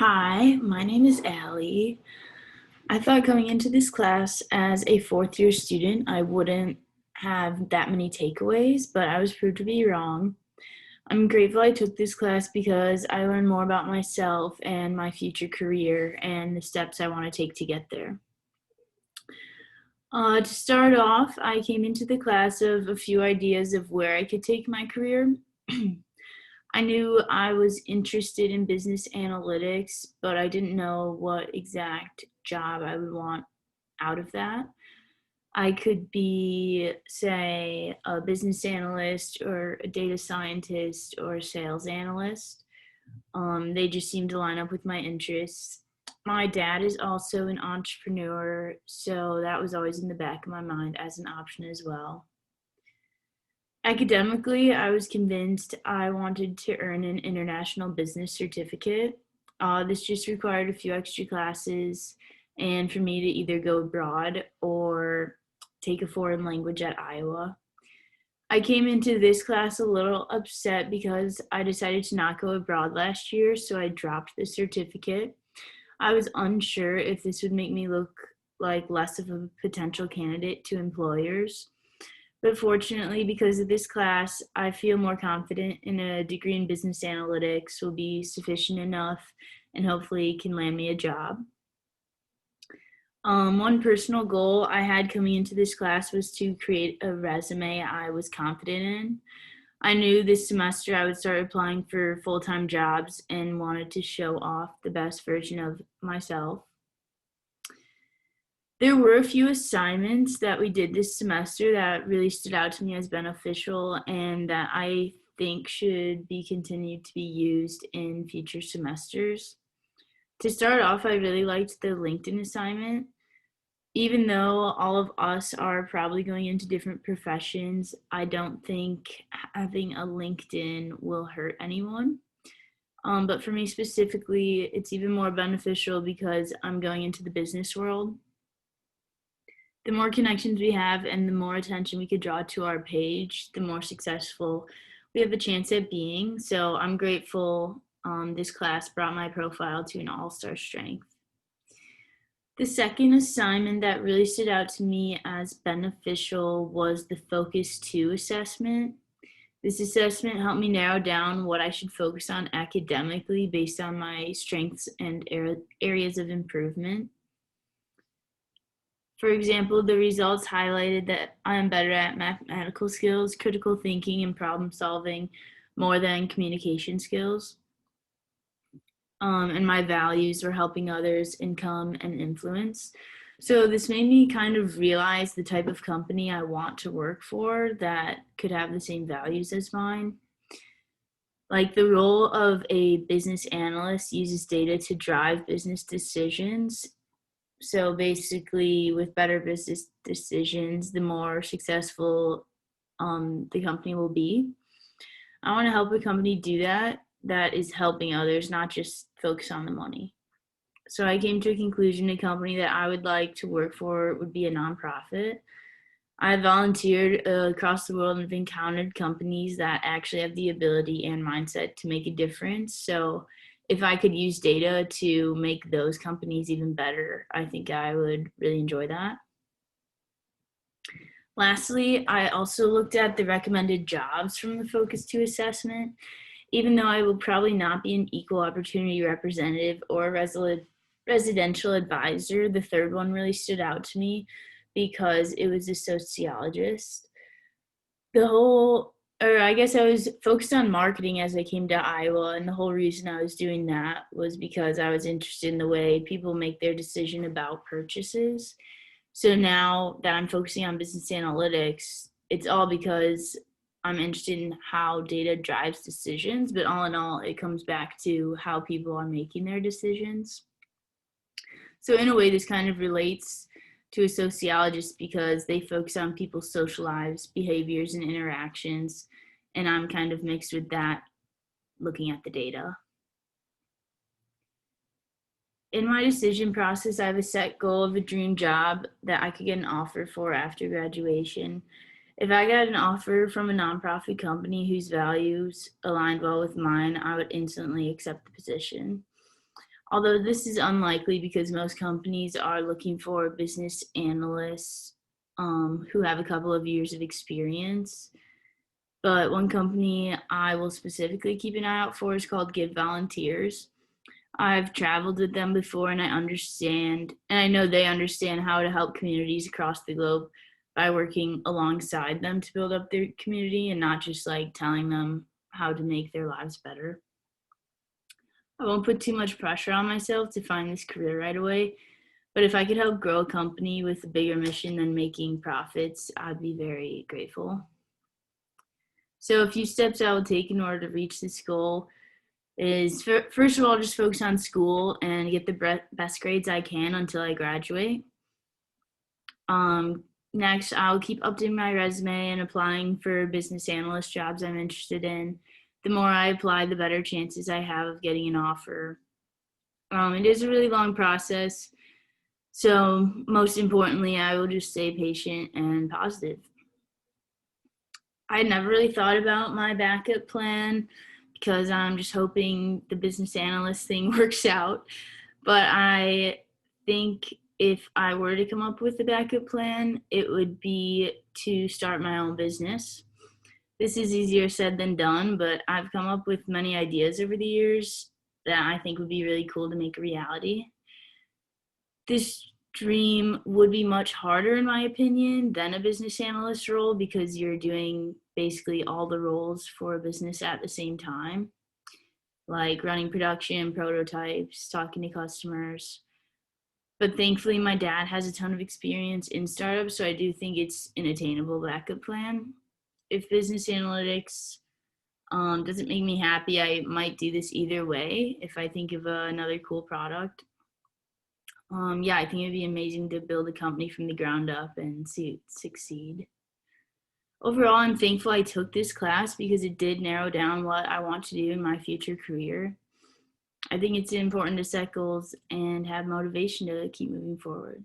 Hi, my name is Allie. I thought coming into this class as a fourth year student, I wouldn't have that many takeaways, but I was proved to be wrong. I'm grateful I took this class because I learned more about myself and my future career and the steps I want to take to get there. To start off, I came into the class of a few ideas of where I could take my career. I knew I was interested in business analytics, but I didn't know what exact job I would want out of that. I could be, say, a business analyst or a data scientist or a sales analyst. They just seem to line up with my interests. My dad is also an entrepreneur, so that was always in the back of my mind as an option as well. Academically, I was convinced I wanted to earn an international business certificate. This just required a few extra classes and for me to either go abroad or take a foreign language at Iowa. I came into this class a little upset because I decided to not go abroad last year, so I dropped the certificate. I was unsure if this would make me look like less of a potential candidate to employers. But fortunately, because of this class, I feel more confident in a degree in business analytics will be sufficient enough and hopefully can land me a job. One personal goal I had coming into this class was to create a resume I was confident in. I knew this semester I would start applying for full-time jobs and wanted to show off the best version of myself. There were a few assignments that we did this semester that really stood out to me as beneficial and that I think should be continued to be used in future semesters. To start off, I really liked the LinkedIn assignment. Even though all of us are probably going into different professions, I don't think having a LinkedIn will hurt anyone. But for me specifically, it's even more beneficial because I'm going into the business world. The more connections we have and the more attention we could draw to our page, the more successful we have a chance at being. So I'm grateful this class brought my profile to an all-star strength. The second assignment that really stood out to me as beneficial was the Focus 2 assessment. This assessment helped me narrow down what I should focus on academically based on my strengths and areas of improvement. For example, the results highlighted that I am better at mathematical skills, critical thinking, and problem solving more than communication skills. And my values were helping others, income, and influence. So this made me kind of realize the type of company I want to work for that could have the same values as mine. Like the role of a business analyst uses data to drive business decisions. So basically, with better business decisions, the more successful the company will be. I want to help a company do that is helping others, not just focus on the money. So I came to a conclusion a company that I would like to work for would be a nonprofit. I volunteered across the world and have encountered companies that actually have the ability and mindset to make a difference. So if I could use data to make those companies even better, I think I would really enjoy that. Lastly, I also looked at the recommended jobs from the Focus 2 assessment. Even though I will probably not be an equal opportunity representative or a residential advisor, the third one really stood out to me because it was a sociologist. I guess I was focused on marketing as I came to Iowa, and the whole reason I was doing that was because I was interested in the way people make their decision about purchases. So now that I'm focusing on business analytics, it's all because I'm interested in how data drives decisions, but all in all, it comes back to how people are making their decisions. So in a way, this kind of relates to a sociologist because they focus on people's social lives, behaviors, and interactions, and I'm kind of mixed with that, looking at the data. In my decision process, I have a set goal of a dream job that I could get an offer for after graduation. If I got an offer from a nonprofit company whose values aligned well with mine, I would instantly accept the position. Although this is unlikely because most companies are looking for business analysts who have a couple of years of experience. But one company I will specifically keep an eye out for is called Give Volunteers. I've traveled with them before and I know they understand how to help communities across the globe by working alongside them to build up their community and not just like telling them how to make their lives better. I won't put too much pressure on myself to find this career right away, but if I could help grow a company with a bigger mission than making profits, I'd be very grateful. So a few steps I will take in order to reach this goal is first of all, just focus on school and get the best grades I can until I graduate. Next, I'll keep updating my resume and applying for business analyst jobs I'm interested in. The more I apply, the better chances I have of getting an offer. It is a really long process, so most importantly, I will just stay patient and positive. I had never really thought about my backup plan because I'm just hoping the business analyst thing works out. But I think if I were to come up with a backup plan, it would be to start my own business. This is easier said than done, but I've come up with many ideas over the years that I think would be really cool to make a reality. This dream would be much harder, in my opinion, than a business analyst role because you're doing basically all the roles for a business at the same time, like running production, prototypes, talking to customers. But thankfully, my dad has a ton of experience in startups, so I do think it's an attainable backup plan. If business analytics doesn't make me happy, I might do this either way if I think of another cool product. Yeah, I think it'd be amazing to build a company from the ground up and see it succeed. Overall, I'm thankful I took this class because it did narrow down what I want to do in my future career. I think it's important to set goals and have motivation to keep moving forward.